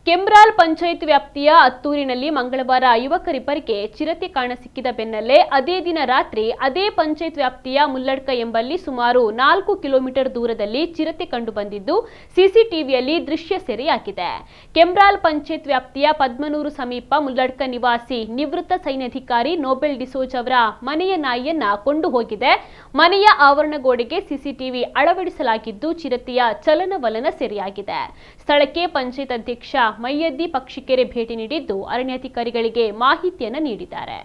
ಕೆಮ್ರಾಲ್ ಪಂಚಾಯತ್ ವ್ಯಾಪ್ತಿಯ ಅತ್ತೂರಿನಲ್ಲಿ ಮಂಗಳವಾರ ಯುವಕರಿಬ್ಬರಿಗೆ ಚಿರತೆ ಕಾಣಸಿಕ್ಕಿದ ಬೆನ್ನಲ್ಲೇ ಅದೇ ದಿನ ರಾತ್ರಿ ಅದೇ ಪಂಚಾಯತ್ ವ್ಯಾಪ್ತಿಯ ಮುಲ್ಲಡ್ಕ ಎಂಬಲ್ಲಿ ಸುಮಾರು 4 ಕಿಲೋಮೀಟರ್ ದೂರದಲ್ಲಿ ಚಿರತೆ ಕಂಡುಬಂದಿದ್ದು ಸಿಸಿಟಿವಿಯಲ್ಲಿ ದೃಶ್ಯ ಸೆರೆಯಾಗಿದೆ. ಕೆಮ್ರಾಲ್ ಪಂಚಾಯತ್ ವ್ಯಾಪ್ತಿಯ ಪದ್ಮನೂರು ಸಮೀಪ ಮುಲ್ಲಡ್ಕ ನಿವಾಸಿ ನಿವೃತ್ತ ಸೈನ್ಯಾಧಿಕಾರಿ ನೋಬೆಲ್ ಡಿಸೋಜ್ ಅವರ ಮನೆಯ ನಾಯಿಯನ್ನ ಕೊಂಡು ಹೋಗಿದೆ. ಮನೆಯ ಆವರಣ ಗೋಡೆಗೆ ಸಿಸಿಟಿವಿ ಅಳವಡಿಸಲಾಗಿದ್ದು ಚಿರತೆಯ ಚಲನವಲನ ಸೆರೆಯಾಗಿದೆ. ಸ್ಥಳಕ್ಕೆ ಪಂಚಾಯತ್ ಅಧ್ಯಕ್ಷ ಮೈಯದ್ದಿ ಪಕ್ಷಿಕೆರೆ ಭೇಟಿ ನೀಡಿದ್ದು ಅರಣ್ಯಾಧಿಕಾರಿಗಳಿಗೆ ಮಾಹಿತಿಯನ್ನು ನೀಡಿದ್ದಾರೆ.